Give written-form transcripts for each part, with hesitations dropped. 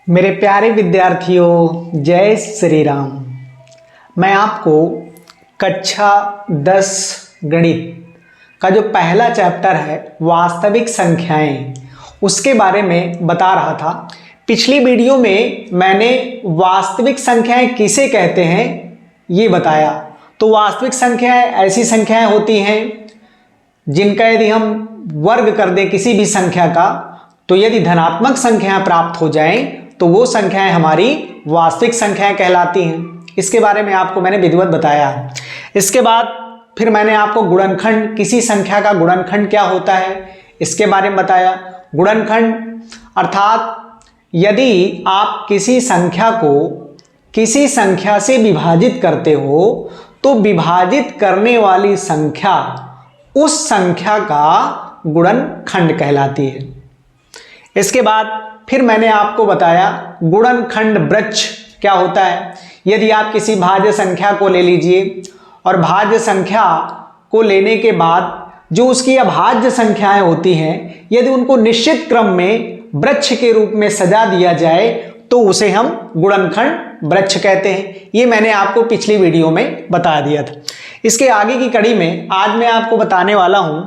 मेरे प्यारे विद्यार्थियों, जय श्री राम। मैं आपको कक्षा 10 गणित का जो पहला चैप्टर है वास्तविक संख्याएं, उसके बारे में बता रहा था। पिछली वीडियो में मैंने वास्तविक संख्याएं किसे कहते हैं ये बताया। तो वास्तविक संख्याएं ऐसी संख्याएं होती हैं जिनका यदि हम वर्ग कर दें किसी भी संख्या का, तो यदि धनात्मक संख्याएं प्राप्त हो जाएं तो वो संख्याएं हमारी वास्तविक संख्याएं कहलाती हैं। इसके बारे में आपको मैंने विधिवत बताया है। इसके बाद फिर मैंने आपको गुणनखंड, किसी संख्या का गुणनखंड क्या होता है इसके बारे में बताया। गुणनखंड अर्थात यदि आप किसी संख्या को किसी संख्या से विभाजित करते हो तो विभाजित करने वाली संख्या उस संख्या का गुणनखंड कहलाती है। इसके बाद फिर मैंने आपको बताया गुणनखंड वृक्ष क्या होता है। यदि आप किसी भाज्य संख्या को ले लीजिए और भाज्य संख्या को लेने के बाद जो उसकी अभाज्य संख्याएं होती हैं, यदि उनको निश्चित क्रम में वृक्ष के रूप में सजा दिया जाए तो उसे हम गुणनखंड वृक्ष कहते हैं। ये मैंने आपको पिछली वीडियो में बता दिया था। इसके आगे की कड़ी में आज मैं आपको बताने वाला हूं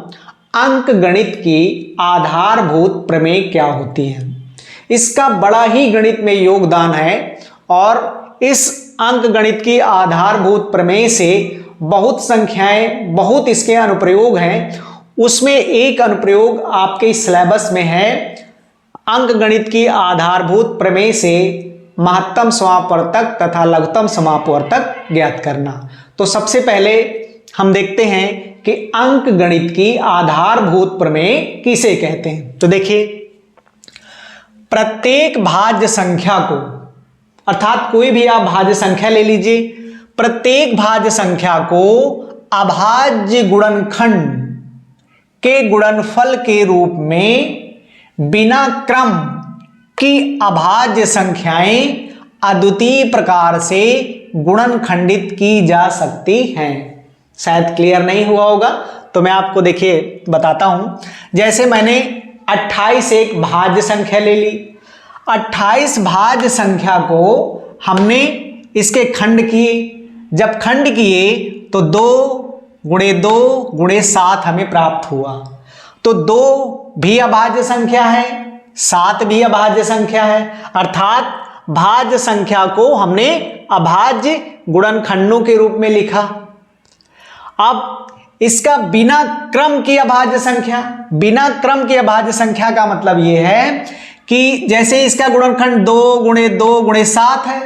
अंक गणित की आधारभूत प्रमेय क्या होती है। इसका बड़ा ही गणित में योगदान है और इस अंक गणित की आधारभूत प्रमेय से बहुत संख्याएं, बहुत इसके अनुप्रयोग हैं। उसमें एक अनुप्रयोग आपके सिलेबस में है, अंक गणित की आधारभूत प्रमेय से महत्तम समापवर्तक तथा लघुत्तम समापवर्तक ज्ञात करना। तो सबसे पहले हम देखते हैं कि अंक गणित की आधारभूत प्रमेय किसे कहते हैं। तो देखिए, प्रत्येक भाज्य संख्या को, अर्थात कोई भी आप भाज्य संख्या ले लीजिए, प्रत्येक भाज्य संख्या को अभाज्य गुणनखंड के गुणनफल के रूप में बिना क्रम की अभाज्य संख्याएं अद्वितीय प्रकार से गुणनखंडित की जा सकती हैं। शायद क्लियर नहीं हुआ होगा तो मैं आपको देखिए बताता हूं। जैसे मैंने 28 एक भाज्य संख्या ले ली। 28 भाज्य संख्या को हमने इसके खंड किए। जब खंड किए तो 2 गुणे 2 गुणे 7 हमें प्राप्त हुआ। तो 2 भी अभाज्य संख्या है, 7 भी अभाज्य संख्या है, अर्थात भाज्य संख्या को हमने अभाज्य गुणनखंडों के रूप में लिखा। अब इसका बिना क्रम की अभाज्य संख्या, बिना क्रम की अभाज्य संख्या का मतलब यह है कि जैसे इसका गुणनखंड 2 गुणे 2 गुणे 7 है,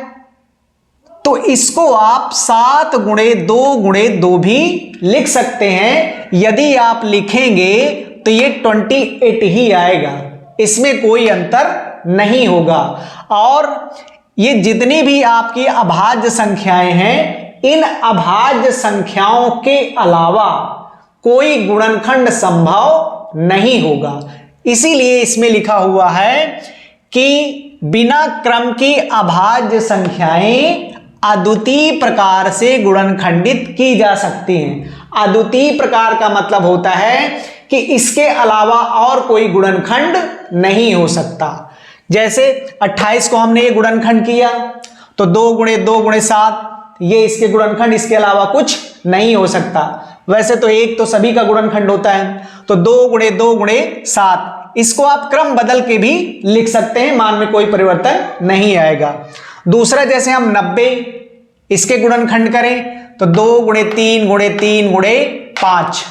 तो इसको आप 7 गुणे 2 गुणे 2 भी लिख सकते हैं। यदि आप लिखेंगे तो ये 28 ही आएगा, इसमें कोई अंतर नहीं होगा। और ये जितनी भी आपकी अभाज्य संख्याएं हैं, इन अभाज्य संख्याओं के अलावा कोई गुणनखंड संभव नहीं होगा। इसीलिए इसमें लिखा हुआ है कि बिना क्रम की अभाज्य संख्याएं अद्वितीय प्रकार से गुणनखंडित की जा सकती हैं। अद्वितीय प्रकार का मतलब होता है कि इसके अलावा और कोई गुणनखंड नहीं हो सकता। जैसे 28 को हमने ये गुणनखंड किया तो 2 गुणे 2 गुणे 7 ये इसके गुणनखंड, इसके अलावा कुछ नहीं हो सकता। वैसे तो 1 तो सभी का गुणनखंड होता है, तो 2 गुणे 2 गुणे 7, इसको आप क्रम बदल के भी लिख सकते हैं, मान में कोई परिवर्तन नहीं आएगा। दूसरा, जैसे हम 90 इसके गुणनखंड करें तो 2 गुणे 3 गुणे 3 गुणे 5,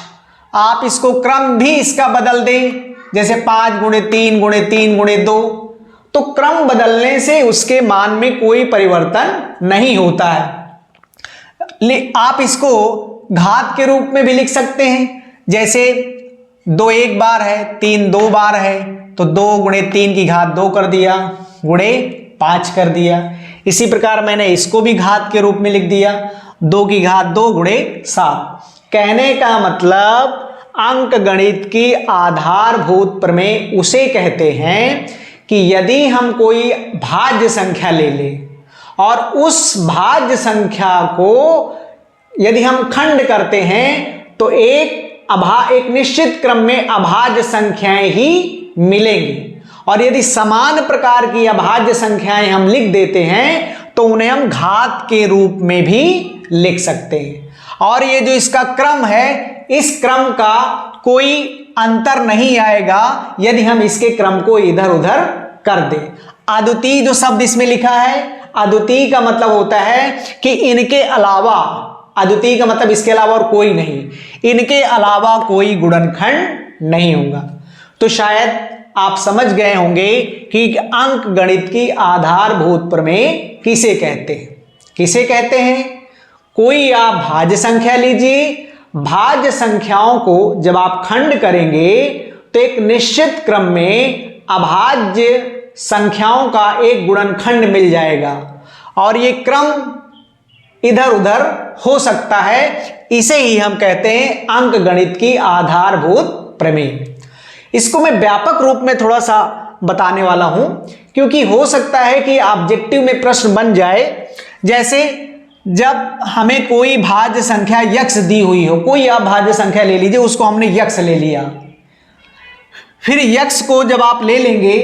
आप इसको क्रम भी इसका बदल दें, जैसे 5 गुणे 3 गुणे 3 गुणे 2, तो क्रम बदलने से उसके मान में कोई परिवर्तन नहीं होता है। आप इसको घात के रूप में भी लिख सकते हैं, जैसे 2 एक बार है, 3 2 बार है, तो 2 गुणे 3 की घात 2 कर दिया, गुणे 5 कर दिया। इसी प्रकार मैंने इसको भी घात के रूप में लिख दिया, 2 की घात 2 गुणे 7। कहने का मतलब अंक गणित की आधारभूत प्रमेय उसे कहते हैं कि यदि हम कोई भाज्य संख्या ले लें और उस भाज्य संख्या को यदि हम खंड करते हैं तो एक निश्चित क्रम में अभाज्य संख्याएं ही मिलेंगी। और यदि समान प्रकार की अभाज्य संख्याएं हम लिख देते हैं तो उन्हें हम घात के रूप में भी लिख सकते हैं। और ये जो इसका क्रम है, इस क्रम का कोई अंतर नहीं आएगा यदि हम इसके क्रम को इधर उधर कर दें। अद्वितीय जो शब्द इसमें लिखा है, अद्वितीय का मतलब होता है कि इनके अलावा, अद्वितीय का मतलब इसके अलावा और कोई नहीं, इनके अलावा कोई गुणनखंड नहीं होगा। तो शायद आप समझ गए होंगे कि अंक गणित की आधारभूत प्रमेय किसे कहते हैं। किसे कहते हैं? कोई आप भाज्य संख्या लीजिए, भाज्य संख्याओं को जब आप खंड करेंगे तो एक निश्चित क्रम में अभाज्य संख्याओं का एक गुणनखंड मिल जाएगा और ये क्रम इधर उधर हो सकता है। इसे ही हम कहते हैं अंक गणित की आधारभूत प्रमेय। इसको मैं व्यापक रूप में थोड़ा सा बताने वाला हूं क्योंकि हो सकता है कि ऑब्जेक्टिव में प्रश्न बन जाए। जैसे जब हमें कोई भाज्य संख्या यक्स दी हुई हो, कोई आप भाज्य संख्या ले लीजिए, उसको हमने यक्स ले लिया, फिर यक्स को जब आप ले लेंगे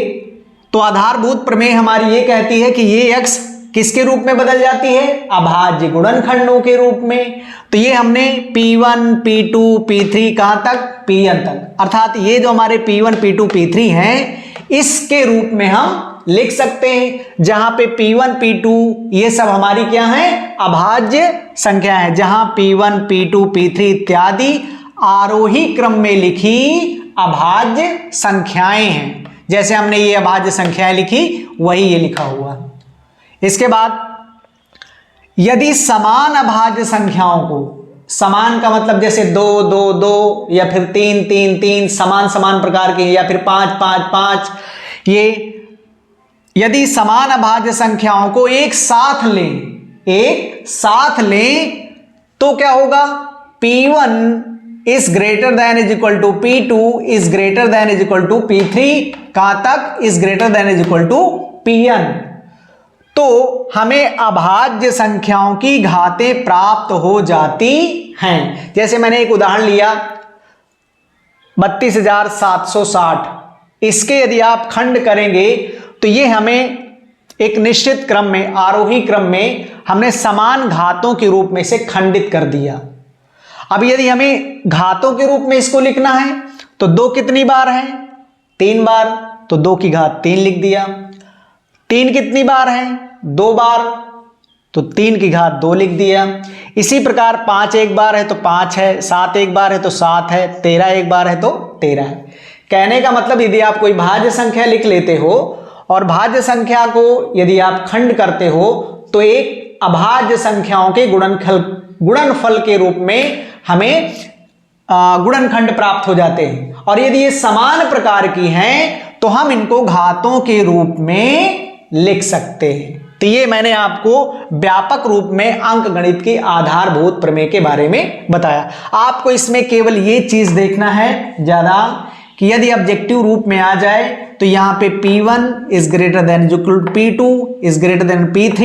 तो आधारभूत प्रमेय हमारी ये कहती है कि ये यक्स किसके रूप में बदल जाती है? अभाज्य गुणनखंडों के रूप में। तो ये हमने P1, P2, P3 कहां तक? Pn तक। अर्थात ये जो हमारे P1, P2, P3 हैं, इसके रूप में हम लिख सकते हैं, जहां पे P1, P2 ये सब हमारी क्या है? अभाज्य संख्या है। जहां P1, P2, P3 इत्यादि आरोही क्रम में लिखी अभाज्य संख्याएं हैं। जैसे हमने ये अभाज्य संख्याएं लिखी, वही ये लिखा हुआ। इसके बाद यदि समान अभाज्य संख्याओं को, समान का मतलब जैसे 2, 2, 2 या फिर 3, 3, 3 समान समान प्रकार के, या फिर 5, 5, 5, ये यदि समान अभाज्य संख्याओं को एक साथ लें तो क्या होगा? P1 is greater than is equal to P2 is greater than is equal to P3 कहां तक? Is greater than is equal to Pn। तो हमें अभाज्य संख्याओं की घातें प्राप्त हो जाती हैं। जैसे मैंने एक उदाहरण लिया 32,760, इसके यदि आप खंड करेंगे तो ये हमें एक निश्चित क्रम में, आरोही क्रम में हमने समान घातों के रूप में से खंडित कर दिया। अब यदि हमें घातों के रूप में इसको लिखना है तो 2 कितनी बार है? 3 बार, तो 2 की घात 3 लिख दिया। 3 कितनी बार है? 2 बार, तो 3 की घात 2 लिख दिया। इसी प्रकार 5 एक बार है तो 5 है, 7 एक बार है तो 7 है, 13 एक बार है तो 13 है। कहने का मतलब यदि आप कोई भाज्य संख्या लिख लेते हो और भाज्य संख्या को यदि आप खंड करते हो तो एक अभाज्य संख्याओं के गुणनफल के रूप में हमें गुणनखंड प्राप्त हो जाते हैं। और यदि ये समान प्रकार की हैं तो हम इनको घातों के रूप में लिख सकते हैं। तो ये मैंने आपको व्यापक रूप में अंक गणित की आधारभूत प्रमेय के बारे में बताया। आपको इसमें केवल ये चीज देखना है ज्यादा कि यदि ऑब्जेक्टिव रूप में आ जाए तो यहाँ पे P1 is greater than equal to P2 is greater than P3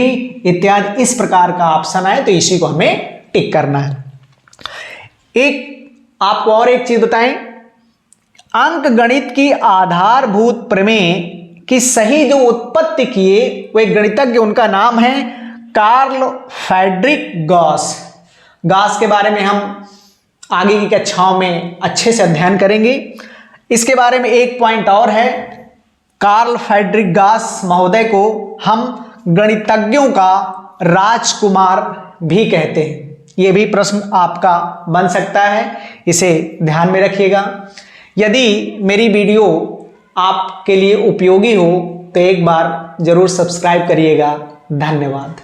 इत्यादि इस प्रकार का ऑप्शन आए तो इसी को हमें टिक करना है। एक आपको और एक चीज बताएं, अंक गणित की आधारभूत प्रमेय की सही जो उत्पत्ति किए वो एक गणितज्ञ, उनका नाम है कार्ल फ्रेडरिक गॉस। गॉस के बारे में हम आगे की कक्षाओं में अच्छे से अध्ययन करेंगे। इसके बारे में एक पॉइंट और है, कार्ल फ्रेडरिक गॉस महोदय को हम गणितज्ञों का राजकुमार भी कहते हैं। यह भी प्रश्न आपका बन सकता है, इसे ध्यान में रखिएगा। यदि मेरी वीडियो आपके लिए उपयोगी हो तो एक बार जरूर सब्सक्राइब करिएगा। धन्यवाद।